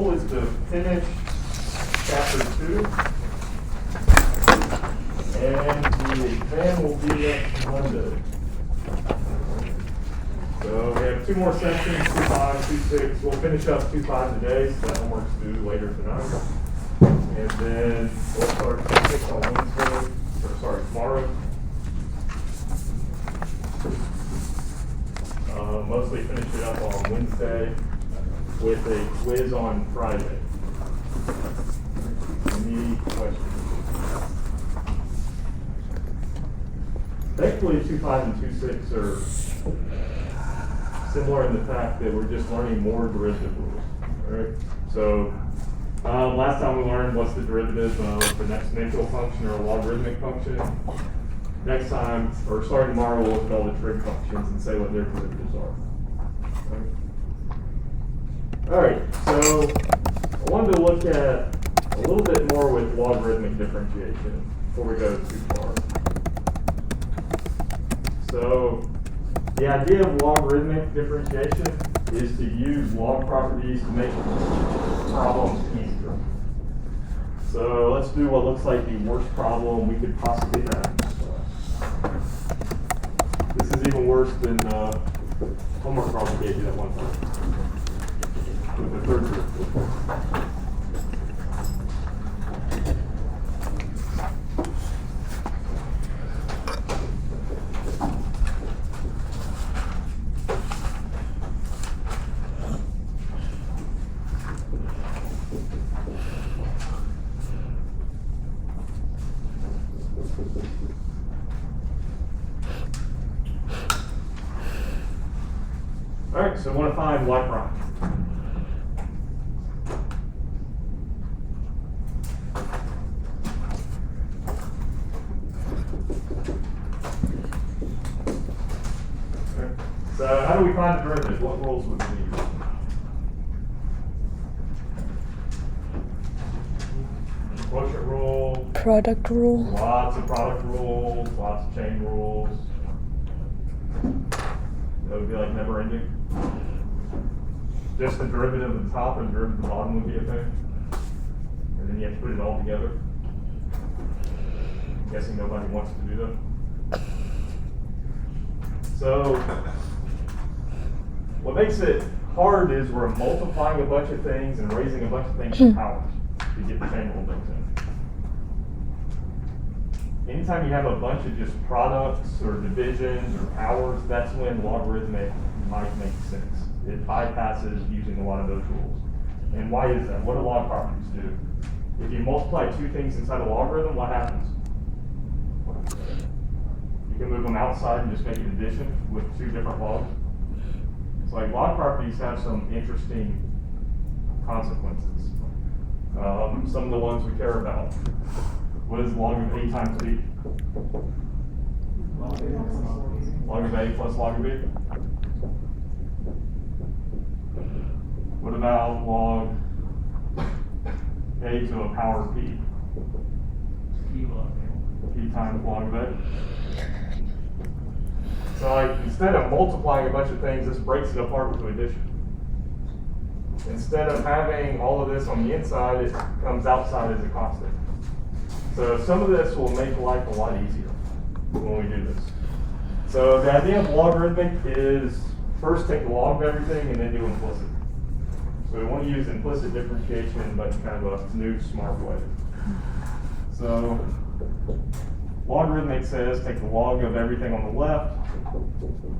goal is to finish chapter 2, and the exam will be next Monday. So we have 2 more sections, 2.5, 2.6. We'll finish up 2.5 today, so that homework's due later tonight. And then we'll start 2.6 on Wednesday, tomorrow. Mostly finish it up on Wednesday with a quiz on Friday. Any questions? Thankfully, 2.5 and 2.6 are similar in the fact that we're just learning more derivative rules. All right. So last time we learned what's the derivative of an exponential function or a logarithmic function. Next time, or starting tomorrow, we'll look at all the trig functions and say what their derivatives are. All right, so I wanted to look at a little bit more with logarithmic differentiation before we go too far. So the idea of logarithmic differentiation is to use log properties to make problems easier. So let's do what looks like the worst problem we could possibly have. This is even worse than homework problem gave you that one time. With the third group. All right, so I want to find y prime. Okay. So how do we find the derivative? What rules would we use? Quotient rule. Product rule. Lots of product rules, lots of chain rules. That would be like never ending. Just the derivative of the top and the derivative of the bottom would be a thing. And then you have to put it all together. I'm guessing nobody wants to do that. So what makes it hard is we're multiplying a bunch of things and raising a bunch of things to powers to get the chain rule things in. Anytime you have a bunch of just products or divisions or powers, that's when logarithmic might make sense. It bypasses using a lot of those rules. And why is that? What do log properties do? If you multiply 2 things inside a logarithm, what happens? You can move them outside and just make an addition with 2 different logs. So like log properties have some interesting consequences. Some of the ones we care about. What is log of a times b? Log of a plus log of b. What about log a to a power p? P times log of a. So like instead of multiplying a bunch of things, this breaks it apart with addition. Instead of having all of this on the inside, it comes outside as a constant. So some of this will make life a lot easier when we do this. So the idea of logarithmic is first take the log of everything and then do implicit. So we want to use implicit differentiation, but in kind of a new, smart way. So logarithmic says take the log of everything on the left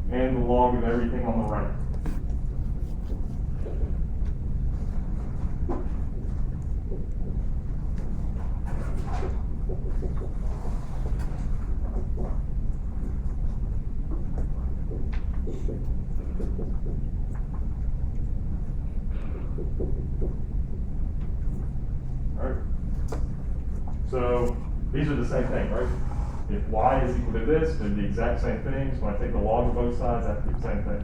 and the log of everything on the right. Alright. So these are the same thing, right? If y is equal to this, they're the exact same thing. So when I take the log of both sides, I have to do the same thing.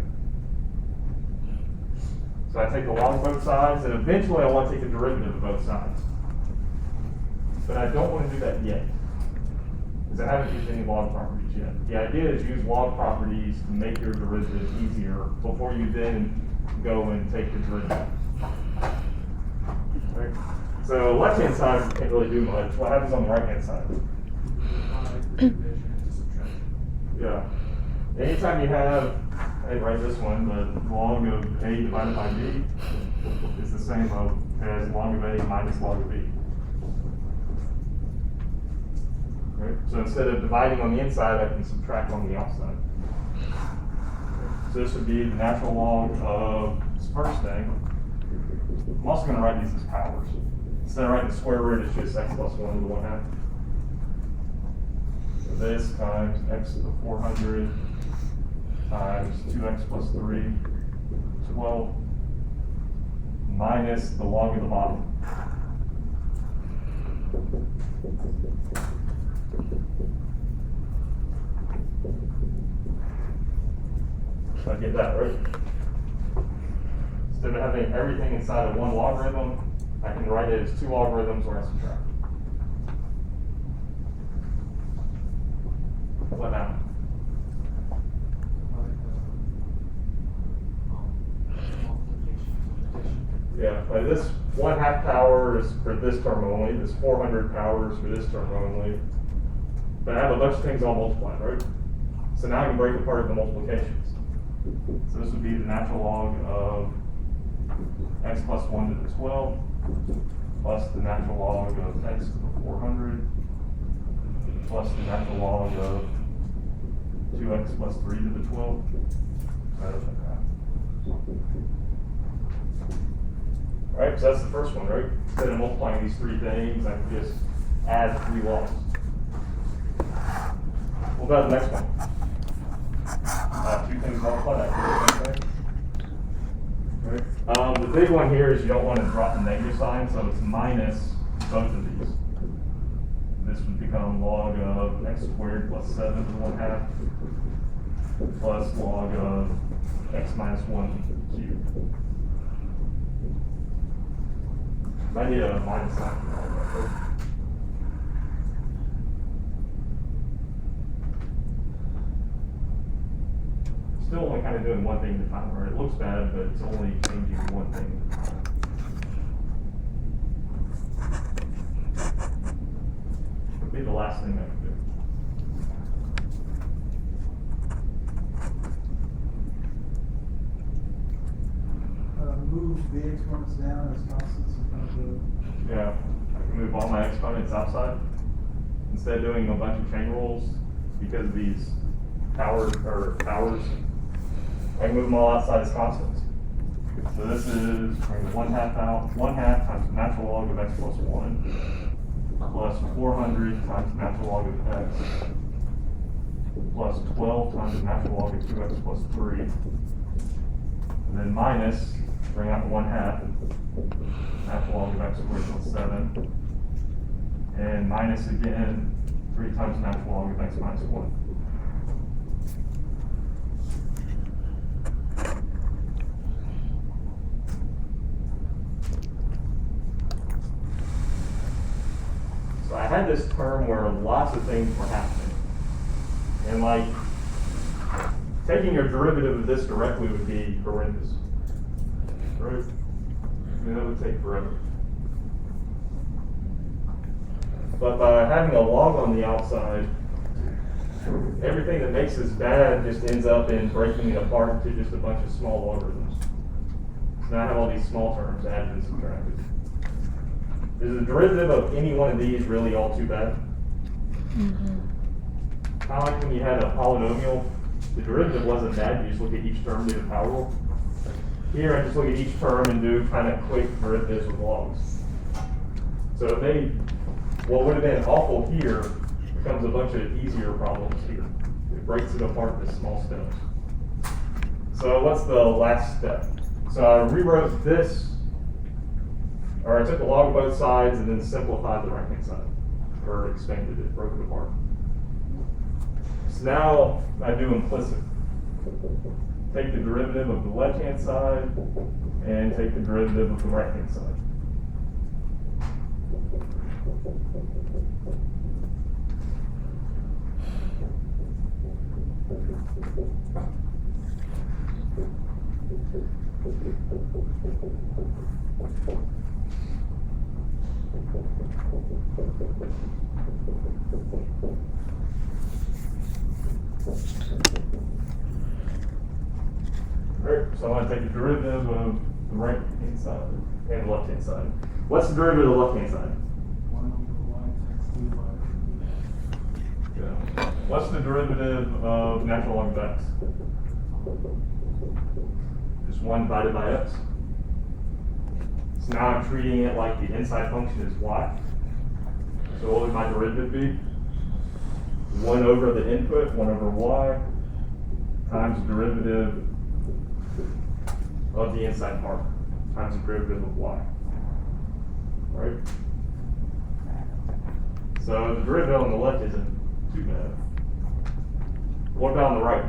So I take the log of both sides, and eventually I want to take the derivative of both sides. But I don't want to do that yet, because I haven't used any log properties yet. The idea is use log properties to make your derivative easier before you then go and take the derivative. So left-hand side can't really do much. What happens on the right-hand side? Yeah. Anytime you have, I didn't write this one, but log of A divided by B is the same as log of A minus log of B. Right? So instead of dividing on the inside, I can subtract on the outside. So this would be the natural log of this first thing. I'm also going to write these as powers. Instead of writing the square root, it's just x plus 1 to the 1/2. So this times x to the 400 times 2x plus 3, 12, minus the log of the bottom. So I get that, right? Instead of having everything inside of one logarithm, I can write it as two logarithms where I subtract. What now? Yeah, but this 1/2 power is for this term only, this 400 powers for this term only. But I have a bunch of things all multiplied, right? So now I can break apart the multiplications. So this would be the natural log of x plus 1 to the 12 plus the natural log of x to the 400 plus the natural log of 2x plus 3 to the 12. Alright, so that's the first one, right? Instead of multiplying these three things, I can just add three logs. What about the next one? Two things multiplied, I can do the same thing. Right. The big one here is you don't want to drop the negative sign, so it's minus both of these. This would become log of x squared plus 7 to the 1/2 plus log of x minus 1 cubed. I need a minus sign for all that. Still only kind of doing one thing at a time, right? It looks bad, but it's only changing one thing at a time. It'll be the last thing I can do. Move the exponents down as constants in front of the... Yeah, I can move all my exponents outside. Instead of doing a bunch of chain rules, because of these powers, I can move them all outside as constants. So this is bring 1/2 out, 1/2 times the natural log of x plus 1 plus 400 times the natural log of x plus 12 times the natural log of 2x plus 3. And then minus, bring out the 1/2, natural log of x squared plus 7. And minus again, 3 times natural log of x minus 1. So I had this term where lots of things were happening. And like, taking your derivative of this directly would be horrendous. Right? I mean, that would take forever. But by having a log on the outside, everything that makes this bad just ends up in breaking it apart into just a bunch of small logarithms. So now I have all these small terms added and subtracted. Is the derivative of any one of these really all too bad? Mm-hmm. Kind of like when you had a polynomial, the derivative wasn't bad, you just look at each term, do the power rule. Here I just look at each term and do kind of quick derivatives with logs. So it made what would have been awful here becomes a bunch of easier problems here. It breaks it apart into small steps. So what's the last step? So I rewrote this, or I took the log of both sides and then simplified the right hand side, or expanded it, broke it apart. So now I do implicit. Take the derivative of the left hand side and take the derivative of the right hand side. Alright, so I'm gonna take the derivative of the right hand side and the left hand side. What's the derivative of the left hand side? 1 over y times 2y. Yeah. What's the derivative of natural log of x? Just 1 divided by x. So now I'm treating it like the inside function is y. So what would my derivative be? 1 over the input, 1 over y, times the derivative of the inside part, times the derivative of y. Right? So the derivative on the left isn't too bad. What about on the right?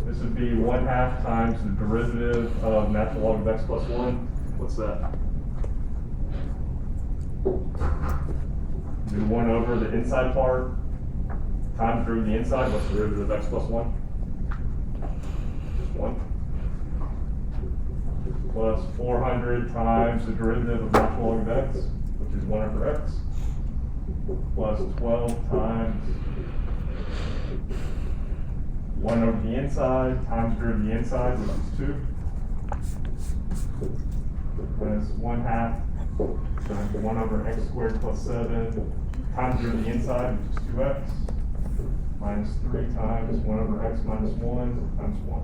This would be 1/2 times the derivative of natural log of x plus 1. What's that? Do 1 over the inside part times through the inside. What's the derivative of x plus 1? Just 1. Plus 400 times the derivative of natural log of x, which is 1 over x, plus 12 times 1 over the inside times derivative of the inside, which is 2. Minus 1/2 times 1 over x squared plus 7 times derivative of the inside, which is 2x, minus 3 times 1 over x minus 1 times 1.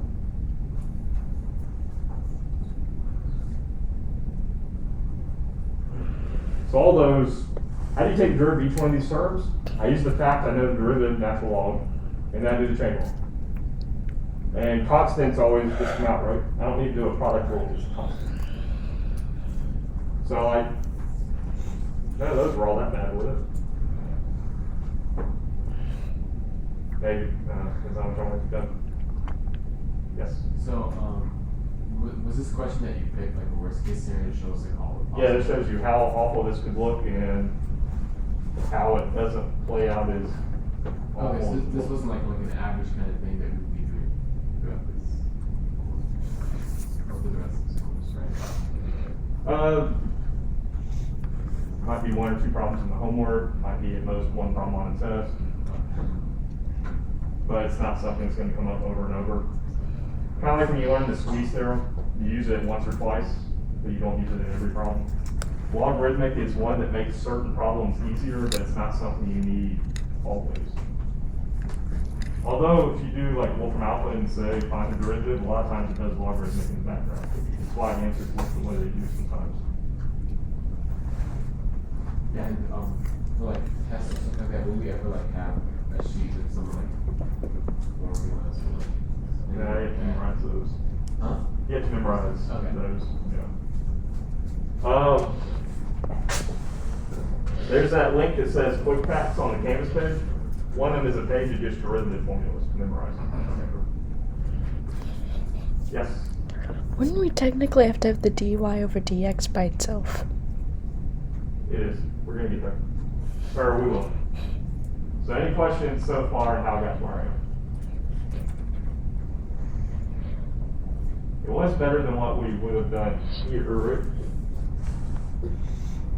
So all those, how do you take the derivative of each one of these terms? I use the fact I know the derivative of natural log, and then I do the chain rule. And constants always just come out, right? I don't need to do a product rule, just a constant. So like, none of those were all that bad, were they? Maybe, depends on which one you've done. Yes? So, was this question that you picked, like a worst case scenario shows like all the Yeah, it shows you how awful this could look and how it doesn't play out as awful. Okay, so this wasn't like an average kind of thing that we would be doing throughout this, or the rest of the course, right? Might be 1 or 2 problems in the homework, might be at most 1 problem on a test. But it's not something that's going to come up over and over. Kind of like when you learn the squeeze theorem, you use it once or twice, but you don't use it in every problem. Logarithmic is one that makes certain problems easier, but it's not something you need always. Although if you do like Wolfram Alpha and say find the derivative, a lot of times it does logarithmic in the background. That's why answers look the way they do sometimes. Yeah, and for like tests or something like that, will we ever like have a sheet with some like formulas or like? Yeah, you have to memorize those. Huh? You have to memorize Okay. those, yeah. There's that link that says quick facts on the Canvas page. One of them is a page of just derivative formulas to memorize. Yes? Wouldn't we technically have to have the dy over dx by itself? It is. We're going to get there. Or we will. So any questions so far on how I got to where I am? It was better than what we would have done here.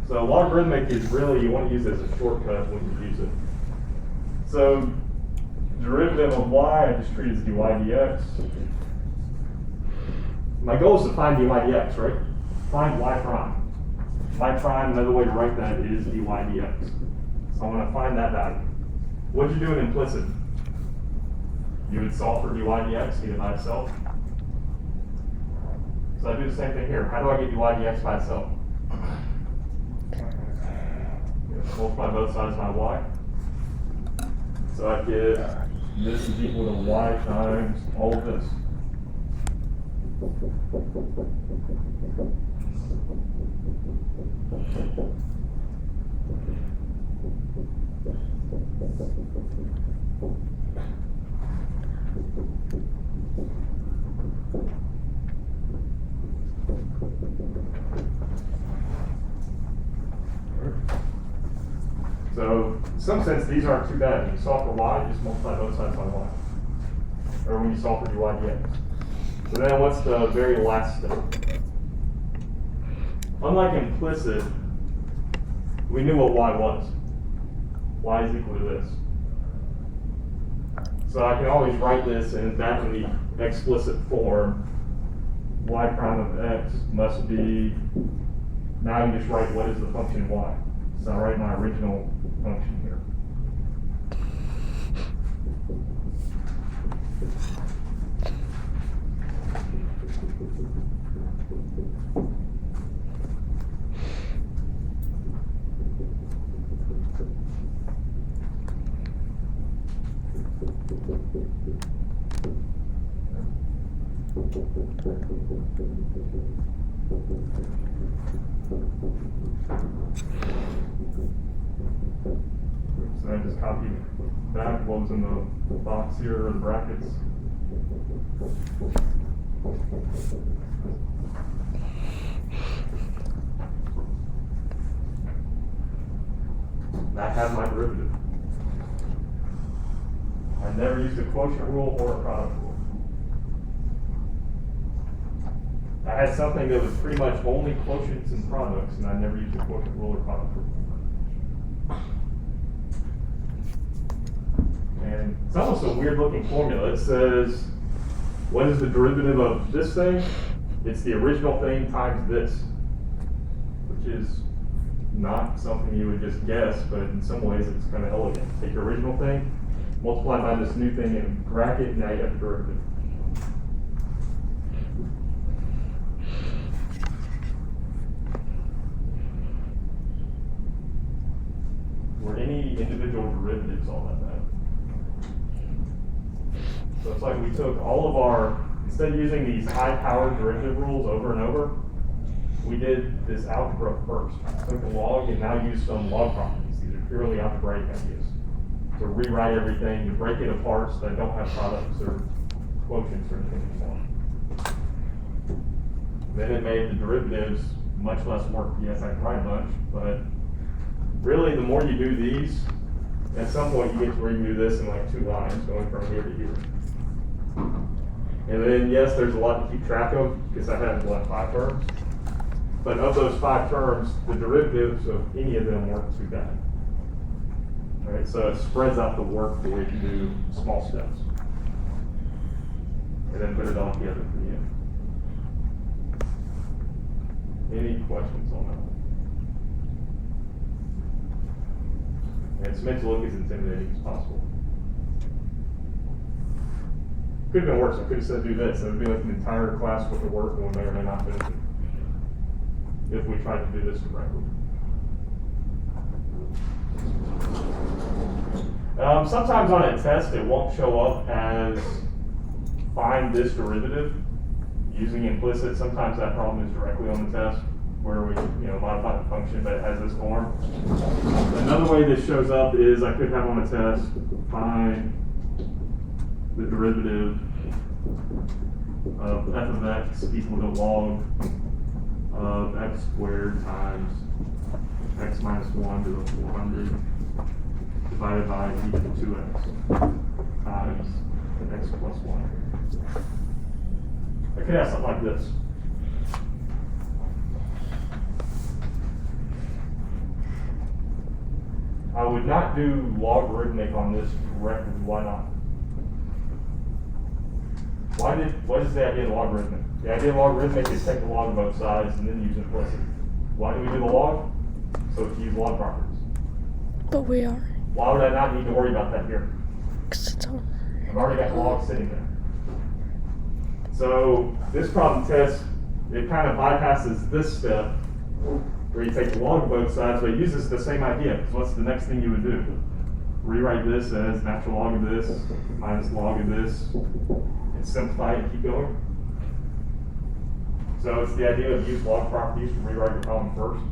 So logarithmic is really, you want to use it as a shortcut when you use it. So derivative of y, I just treat as dy dx. My goal is to find dy dx, right? Find y prime. Y prime, another way to write that is dy dx. So I want to find that value. What'd you do in implicit? You would solve for dy dx, get it by itself. So I do the same thing here. How do I get dy dx by itself? Multiply both sides by y. So I get this is equal to y times all of this. So, in some sense, these aren't too bad. When you solve for y, you just multiply both sides by y. Or when you solve for dy dx. So then what's the very last step? unlike implicit, we knew what y was. Y is equal to this. So I can always write this in back in the explicit form. Y prime of x must be, now you just write what is the function y. So I write my original function here. So I just copied back what was in the box here, or the brackets. And I have my derivative. I never used a quotient rule or a product rule. I had something that was pretty much only quotients and products, and I never used a quotient rule or product rule. And it's almost a weird looking formula. It says, what is the derivative of this thing? It's the original thing times this, which is not something you would just guess, but in some ways it's kind of elegant. Take your original thing, multiply by this new thing in bracket, and now you have the derivative. Were any individual derivatives all that matter? So it's like we took all of our, instead of using these high-powered derivative rules over and over, we did this algebra first. Took the log and now use some log properties. These are purely algebraic ideas. To rewrite everything, to break it apart so they don't have products or quotients or anything anymore. Then it made the derivatives much less work. Yes, I can write a bunch, but really the more you do these, at some point you get to where you can do this in like 2 lines going from here to here. And then yes, there's a lot to keep track of because I had 5 terms. But of those 5 terms, the derivatives of any of them weren't too bad. All right, so it spreads out the work the way you can do small steps. And then put it all together for the end. Any questions on that? And it's meant to look as intimidating as possible. Could have been worse. I could have said do this. It would be like an entire class worth of work and we may or may not finish it. If we tried to do this correctly. Sometimes on a test it won't show up as find this derivative using implicit. Sometimes that problem is directly on the test where we modify the function but it has this form. Another way this shows up is I could have on a test find the derivative of f of x equal to log of x squared times x minus 1 to the 400 divided by e to the 2x times x plus 1. I could have something like this. I would not do logarithmic on this directly. Why not? What is the idea of logarithmic? The idea of logarithmic is take the log of both sides and then use implicit. Why do we do the log? So to use log properties. But we are. Why would I not need to worry about that here? Because it's all. I've already got log sitting there. So this problem test, it kind of bypasses this step where you take the log of both sides, but it uses the same idea. Because what's the next thing you would do? Rewrite this as natural log of this minus log of this, and simplify and keep going. So it's the idea of use log properties to rewrite your problem first.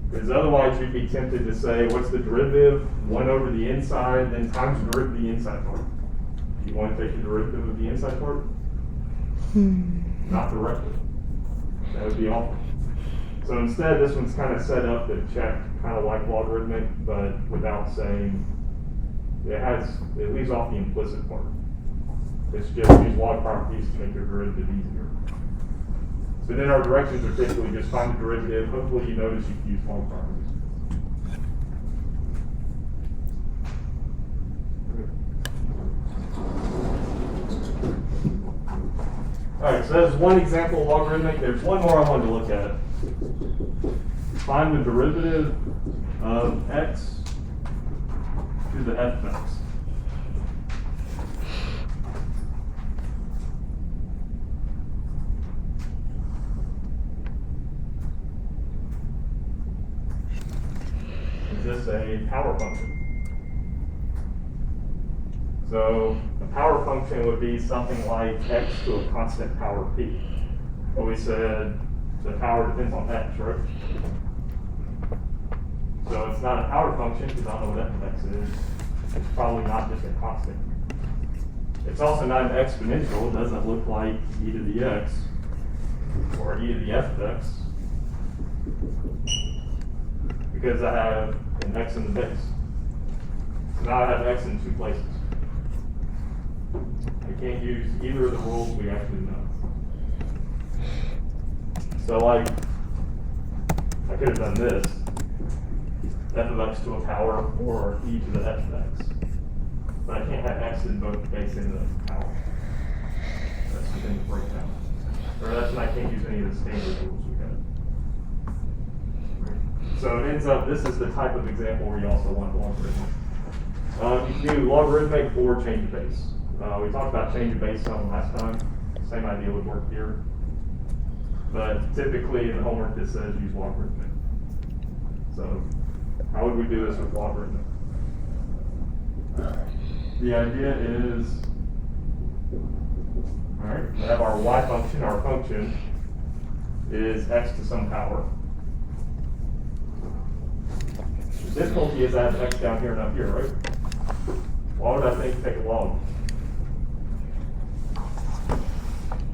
Because otherwise you'd be tempted to say, what's the derivative? 1 over the inside, then times the derivative of the inside part. Do you want to take the derivative of the inside part? Not directly. That would be awful. So instead, this one's kind of set up to check kind of like logarithmic, but without saying, it leaves off the implicit part. It's just use log properties to make your derivative easier. But then our directions are typically just find the derivative. Hopefully you notice you can use long properties. Alright, so that's one example of logarithmic. There's one more I wanted to look at. Find the derivative of x to the f of x. Is this a power function? So a power function would be something like x to a constant power p. But we said the power depends on x, right? So it's not a power function because I don't know what f of x is. It's probably not just a constant. It's also not an exponential. It doesn't look like e to the x or e to the f of x because I have an x in the base. So now I have x in two places. I can't use either of the rules we actually know. So like, I could have done this, f of x to a power or e to the f of x. But I can't have x in both base and the power. That's the thing to break down. Or that's when I can't use any of the standard rules we have. So it ends up, this is the type of example where you also want logarithmic. You can do logarithmic or change of base. We talked about change of base some last time. Same idea would work here. But typically in the homework it says use logarithmic. So how would we do this with logarithmic? The idea is, alright, we have our y function. Our function is x to some power. The difficulty is I have x down here and up here, right? Why would I think take a log?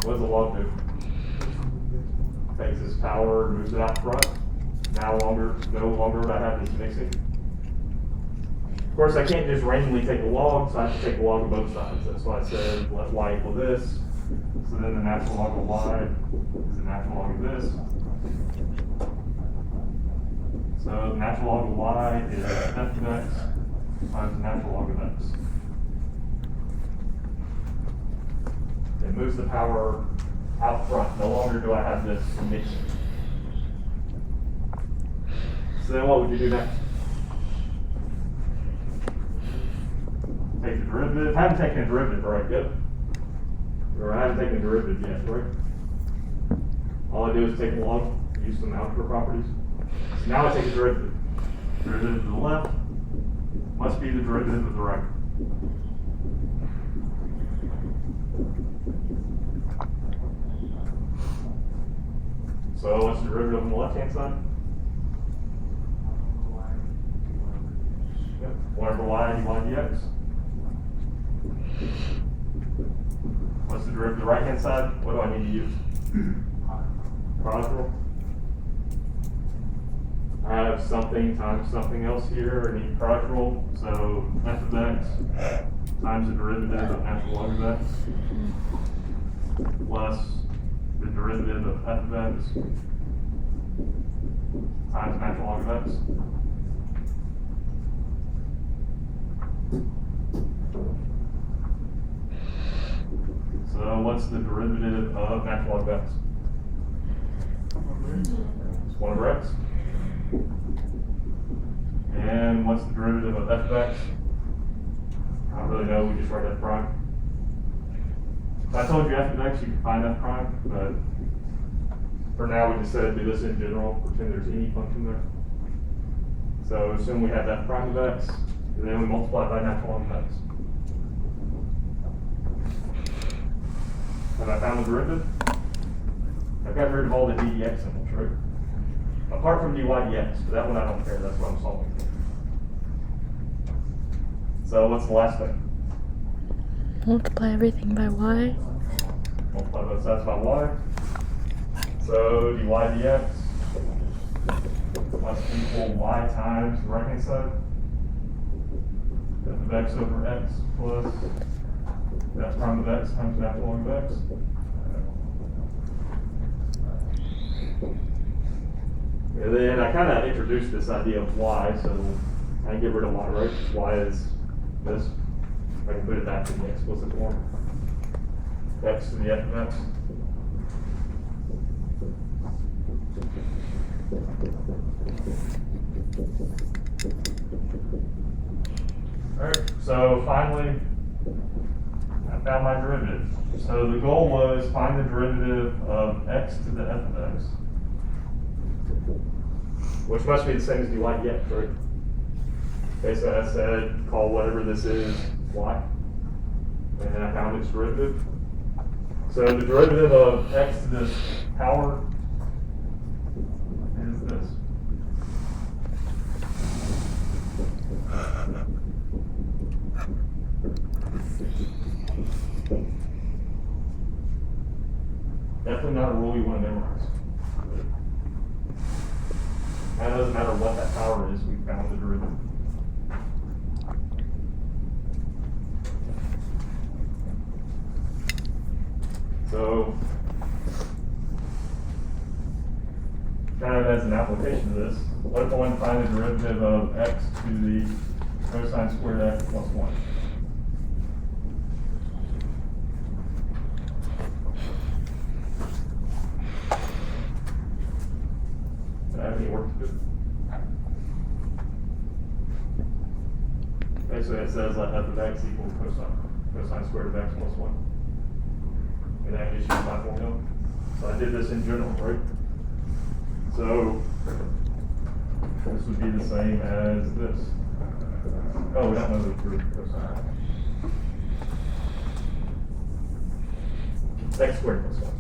What does a log do? Takes this power, moves it out front. No longer would I have this mixing. Of course, I can't just randomly take a log, so I have to take a log of both sides. That's why I said let y equal this. So then the natural log of y is the natural log of this. So the natural log of y is f of x times the natural log of x. It moves the power out front. No longer do I have this mixing. So then what would you do next? Take the derivative. I haven't taken a derivative, right? Yep. Or I haven't taken a derivative yet, right? All I do is take a log, use some algebra properties. So now I take a derivative. Derivative to the left must be the derivative of the right. So what's the derivative on the left-hand side? Yep. 1 over y dy dx. What's the derivative of the right-hand side? What do I need to use? Product rule. I have something times something else here. I need product rule. So f of x times the derivative of natural log of x plus the derivative of f of x times natural log of x. So what's the derivative of natural log of x? It's 1 over x. And what's the derivative of f of x? I don't really know, we just write f prime. If I told you f of x, you could find f prime, but for now we just said do this in general, pretend there's any function there. So assume we have f prime of x, and then we multiply by natural log of x. Have I found the derivative? I've got rid of all the dx symbols, right? Apart from dy dx, but that one I don't care, that's what I'm solving for. So what's the last thing? Multiply everything by y. Multiply both sides by y. So dy dx must equal y times the right hand side. F of x over x plus f prime of x times natural log of x. And then I kind of introduced this idea of y, so I can get rid of y, right? Y is this. I can put it back in the explicit form. X to the f of x. Alright, so finally, I found my derivative. So the goal was find the derivative of x to the f of x. Which must be the same as dy dx, right? Okay, so I said call whatever this is y. And then I found its derivative. So the derivative of x to this power is this. Definitely not a rule you want to memorize. And it doesn't matter what that power is, we found the derivative. So, kind of as an application of this, what if I want to find the derivative of x to the cosine squared x plus 1? Do I have any work to do? Okay, so it says let f of x equal cosine squared of x plus 1. And that gives you my formula. So I did this in general, right? So this would be the same as this. Oh, we don't know the proof cosine. X squared plus 1.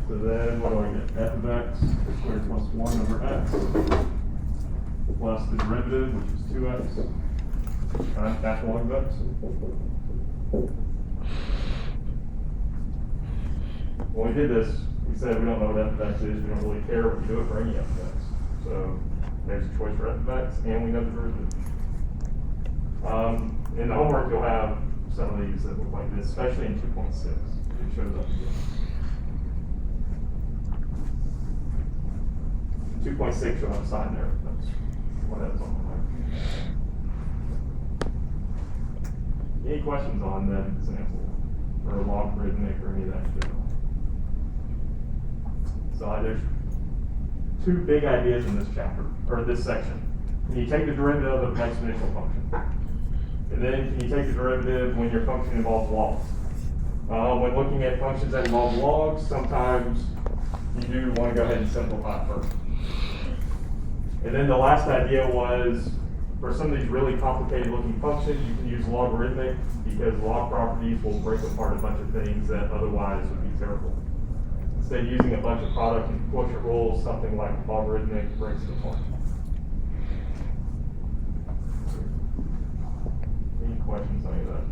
So then what do I get? F of x squared plus 1 over x plus the derivative, which is 2x times natural log of x. When we did this, we said we don't know what f of x is. We don't really care if we do it for any f of x. So there's a choice for f of x, and we know the derivative. In the homework, you'll have some of these that look like this, especially in 2.6. It shows up here. 2.6 you'll have a sign there. That's what that's on. Any questions on that example? Or logarithmic or any of that shit? So there's two big ideas in this chapter, or this section. Can you take the derivative of an exponential function? And then can you take the derivative when your function involves logs? When looking at functions that involve logs, sometimes you do want to go ahead and simplify first. And then the last idea was, for some of these really complicated looking functions, you can use logarithmic because log properties will break apart a bunch of things that otherwise would be terrible. Instead of using a bunch of product and quotient rules, something like logarithmic breaks it apart. Any questions on any of that?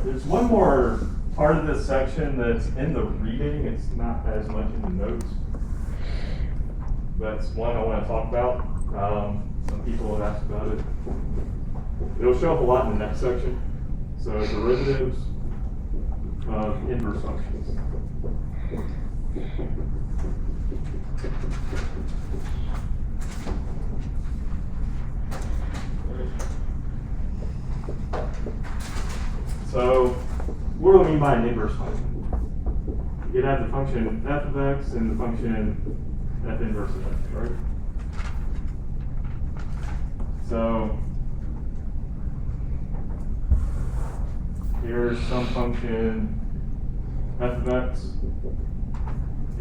There's one more part of this section that's in the reading. It's not as much in the notes. That's one I want to talk about. Some people have asked about it. It'll show up a lot in the next section. So derivatives of inverse functions. So, what do I mean by an inverse function? You could have the function f of x and the function f inverse of x, right? So, here's some function f of x,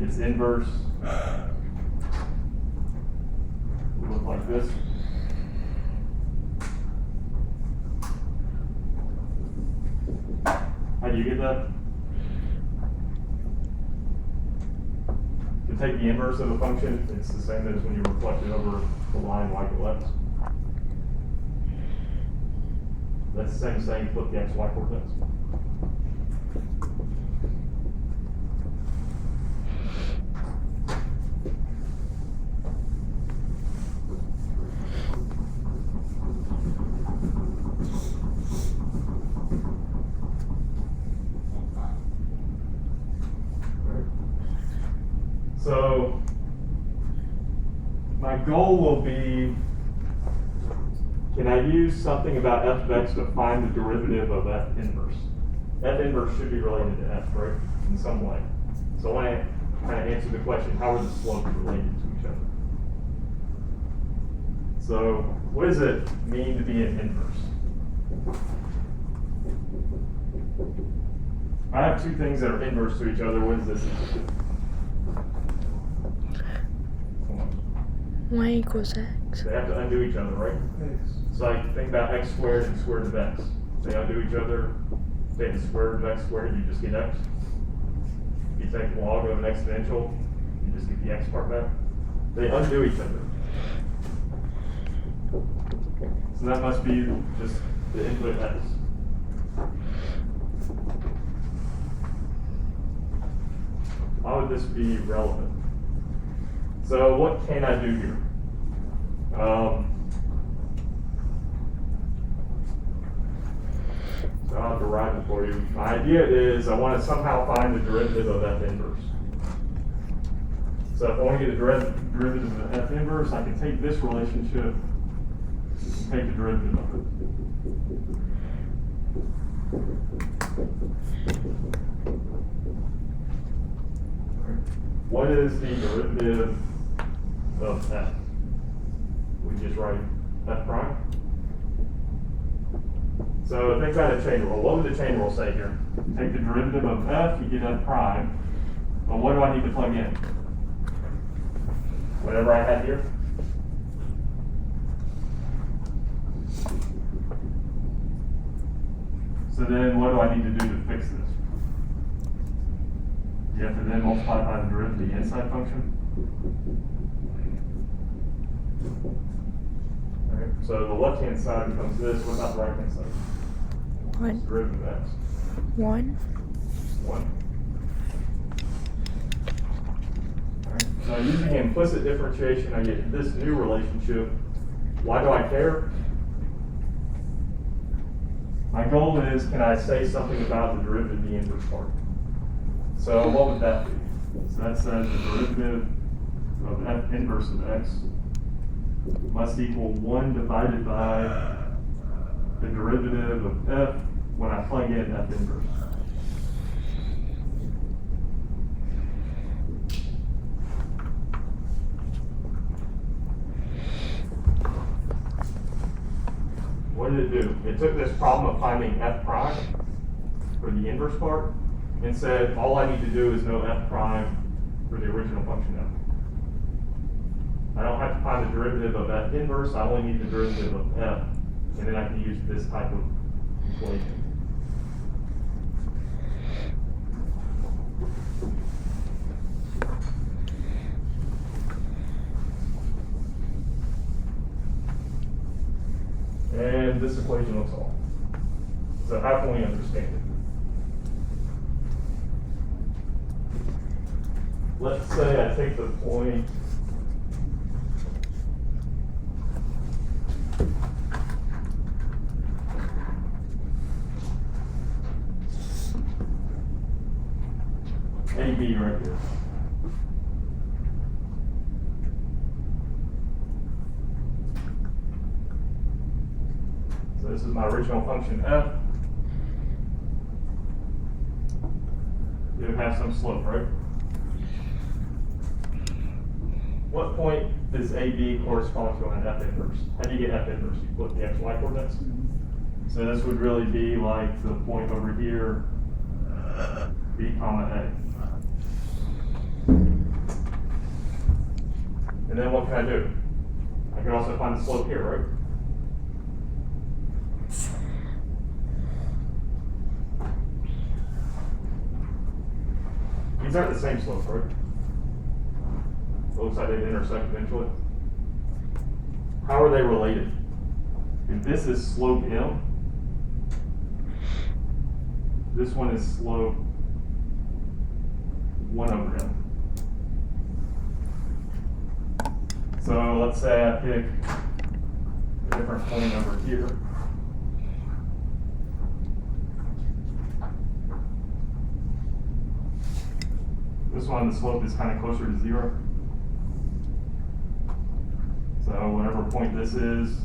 its inverse would look like this. How do you get that? to take the inverse of a function, it's the same as when you reflect it over the line y to x. That's the same as saying flip the xy coordinates. So my goal will be, can I use something about f of x to find the derivative of f inverse? F inverse should be related to f, right, in some way. So I want to kind of answer the question, how are the slopes related to each other? So what does it mean to be an inverse? If I have two things that are inverse to each other, what is this? Y equals x. They have to undo each other, right? X. So like think about x squared and square root of x. They undo each other. Take the square root of x squared, you just get x. If you take log of an exponential, you just get the x part back. They undo each other. So that must be just the input x. Why would this be relevant? So what can I do here? So I'll derive it for you. My idea is I want to somehow find the derivative of f inverse. So if I want to get the derivative of f inverse, I can take this relationship and take the derivative of it. What is the derivative of f? We just write f prime. So think about a chain rule. What would the chain rule say here? Take the derivative of f, you get f prime. But what do I need to plug in? Whatever I had here. So then what do I need to do to fix this? You have to then multiply by the derivative of the inside function. Alright, so the left-hand side becomes this. What about the right-hand side? One. Derivative of x. 1. 1. Alright, so using implicit differentiation, I get this new relationship. Why do I care? My goal is, can I say something about the derivative of the inverse part? So what would that be? So that says the derivative of f inverse of x must equal 1 divided by the derivative of f when I plug in f inverse. What did it do? It took this problem of finding f prime for the inverse part and said, all I need to do is know f prime for the original function f. I don't have to find the derivative of f inverse, I only need the derivative of f, and then I can use this type of equation. And this equation looks off. So how can we understand it? Let's say I take the point AB right here. So this is my original function f. You have some slope, right? What point does AB correspond to an f inverse? How do you get f inverse? You flip the xy coordinates. So this would really be like the point over here, B comma A. And then what can I do? I can also find the slope here, right? These aren't the same slope, right? looks like they'd intersect eventually. How are they related? If this is slope M, this one is slope 1 over M. So let's say I pick a different point over here. This one, the slope is kind of closer to 0. So whatever point this is,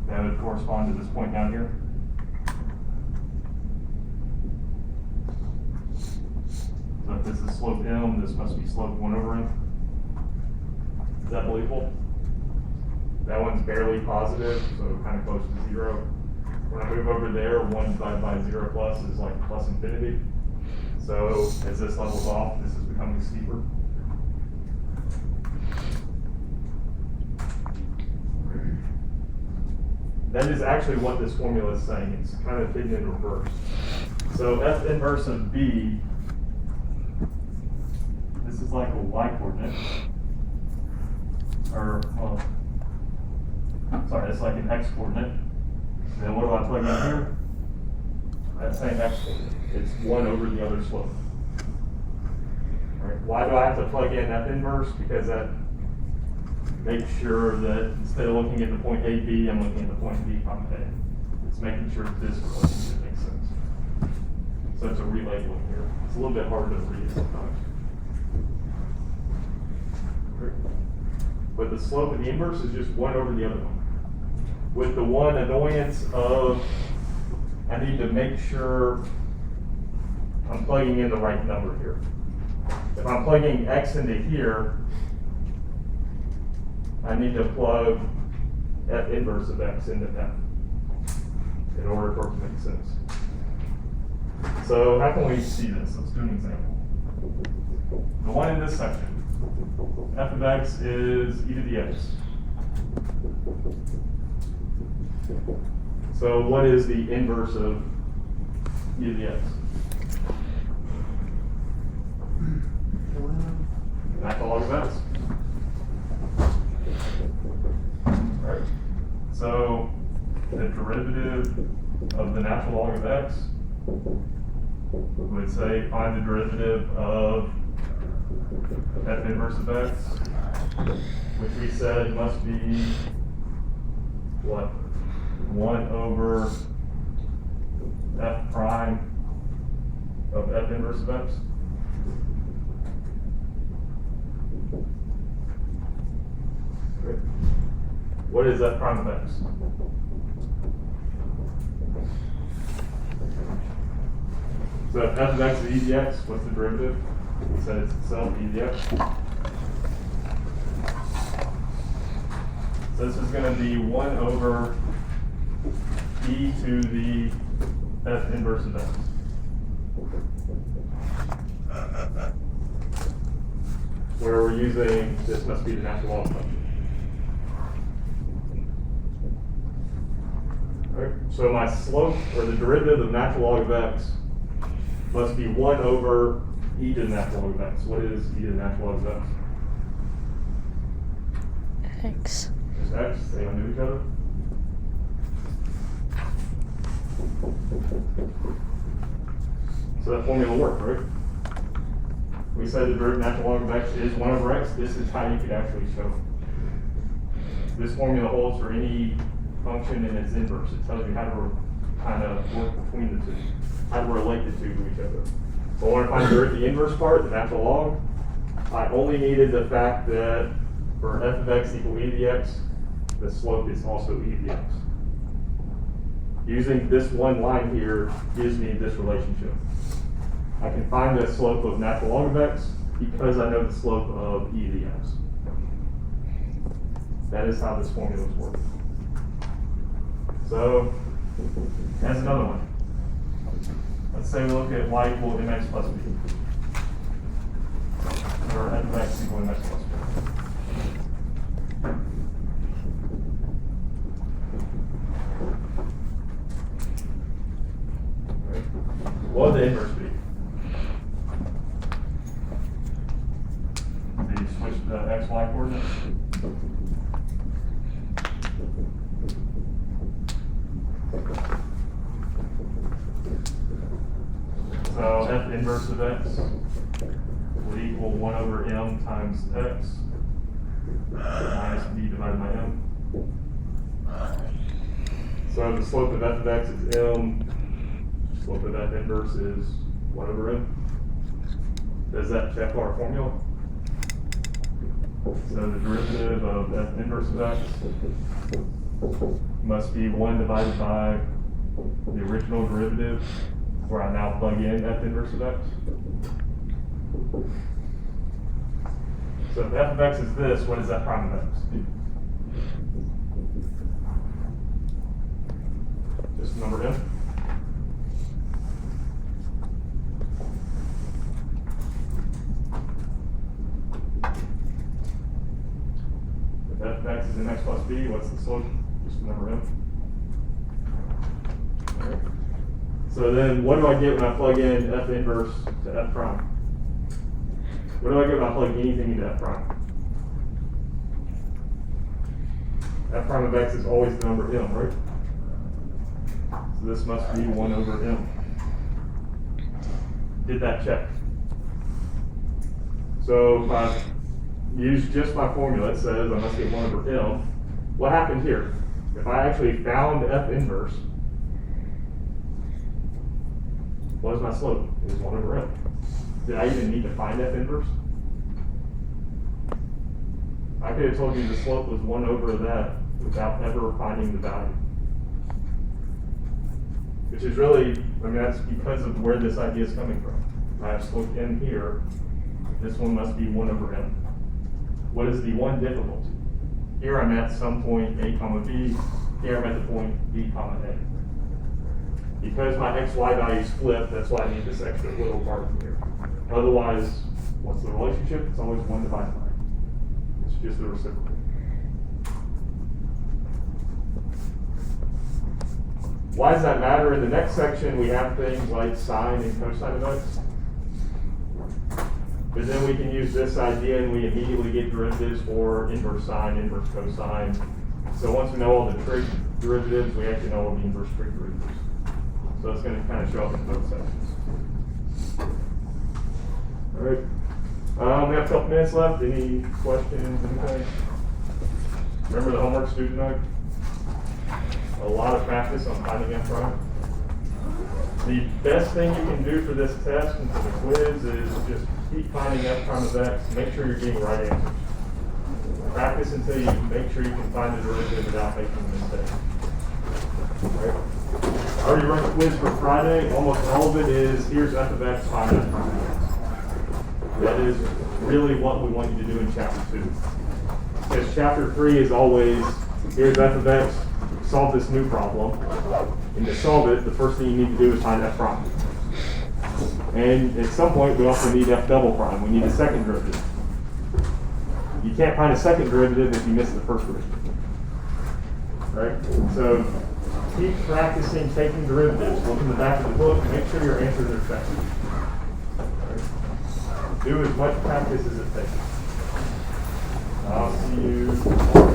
that would correspond to this point down here. So if this is slope M, this must be slope 1 over M. Is that believable? That one's barely positive, so kind of close to 0. When I move over there, 1 divided by 0 plus is like plus infinity. So as this levels off, this is becoming steeper. That is actually what this formula is saying. It's kind of hidden in reverse. So F inverse of B, this is like a y coordinate. Or, well, sorry, it's like an x coordinate. And then what do I plug in here? That same x coordinate. It's 1 over the other slope. All right. Why do I have to plug in F inverse? Because that makes sure that instead of looking at the point AB, I'm looking at the point B from A. It's making sure that this relationship makes sense. So it's a relabeling here. It's a little bit hard to read sometimes. But the slope of the inverse is just 1 over the other one. With the one annoyance of, I need to make sure I'm plugging in the right number here. If I'm plugging x into here, I need to plug F inverse of x into F in order for it to make sense. So how can we see this? Let's do an example. The one in this section, F of x is e to the x. So what is the inverse of e to the x? Natural log of x. Right. So the derivative of the natural log of x would say find the derivative of F inverse of x, which we said must be what? 1 over F prime of F inverse of x. Okay. What is F prime of x? So if F of x is e to the x, what's the derivative? We said it's itself e to the x. So this is going to be 1 over e to the F inverse of x. Where we're using, this must be the natural log function. Right. So my slope, or the derivative of natural log of x, must be 1 over e to the natural log of x. What is e to the natural log of x? X. Just x, they undo each other. So that formula worked, right? We said the derivative natural log of x is 1 over x. This is how you could actually show it. This formula holds for any function in its inverse. It tells you how to kind of work between the two, how to relate the two to each other. So I want to find the inverse part, the natural log. I only needed the fact that for f of x equal e to the x, the slope is also e to the x. Using this one line here gives me this relationship. I can find the slope of natural log of x because I know the slope of e to the x. That is how this formula works. So, that's another one. Let's say we look at y equal mx plus b. Or f of x equal mx plus b. Right. What would the inverse be? The the XY coordinates. So f inverse of x would equal 1 over m times x minus b divided by m. So the slope of f of x is m, slope of f inverse is 1 over m. Does that check our formula? So the derivative of f inverse of x must be 1 divided by the original derivative, where I now plug in f inverse of x. So if f of x is this, what is f prime of x? Just number m. If f of x is in x plus b, what's the slope? Just number m. Alright. So then what do I get when I plug in f inverse to f prime? What do I get when I plug anything into f prime? F prime of x is always the number m, right? So this must be 1 over m. Did that check? So if I use just my formula, it says I must get 1 over m. What happened here? If I actually found f inverse, what is my slope? It was 1 over m. Did I even need to find f inverse? I could have told you the slope was 1 over that without ever finding the value. Which is really, I mean, that's because of where this idea is coming from. I have slope m here. This one must be 1 over m. What is the one difficulty? Here I'm at some point a comma b. Here I'm at the point b comma a. Because my xy values flip, that's why I need this extra little margin here. Otherwise, what's the relationship? It's always 1 divided by. It's just the reciprocal. Why does that matter? In the next section, we have things like sine and cosine of x. But then we can use this idea and we immediately get derivatives for inverse sine, inverse cosine. So once we know all the trig derivatives, we actually know all the inverse trig derivatives. So it's going to kind of show up in both sections. All right. We have a couple minutes left. Any questions, anything? Remember the homework's due tonight? A lot of practice on finding f prime. The best thing you can do for this test and for the quiz is just keep finding f prime of x. Make sure you're getting right answers. Practice until you make sure you can find the derivative without making a mistake. Right. I already run the quiz for Friday. Almost all of it is here's f of x, find f prime of x. That is really what we want you to do in chapter 2. Because chapter 3 is always here's f of x, solve this new problem. And to solve it, the first thing you need to do is find f prime. And at some point, we also need f double prime. We need a second derivative. You can't find a second derivative if you miss the first derivative. Right? So keep practicing taking derivatives. Look in the back of the book and make sure your answers are checked. Right? Do as much practice as it takes. I'll see you tomorrow.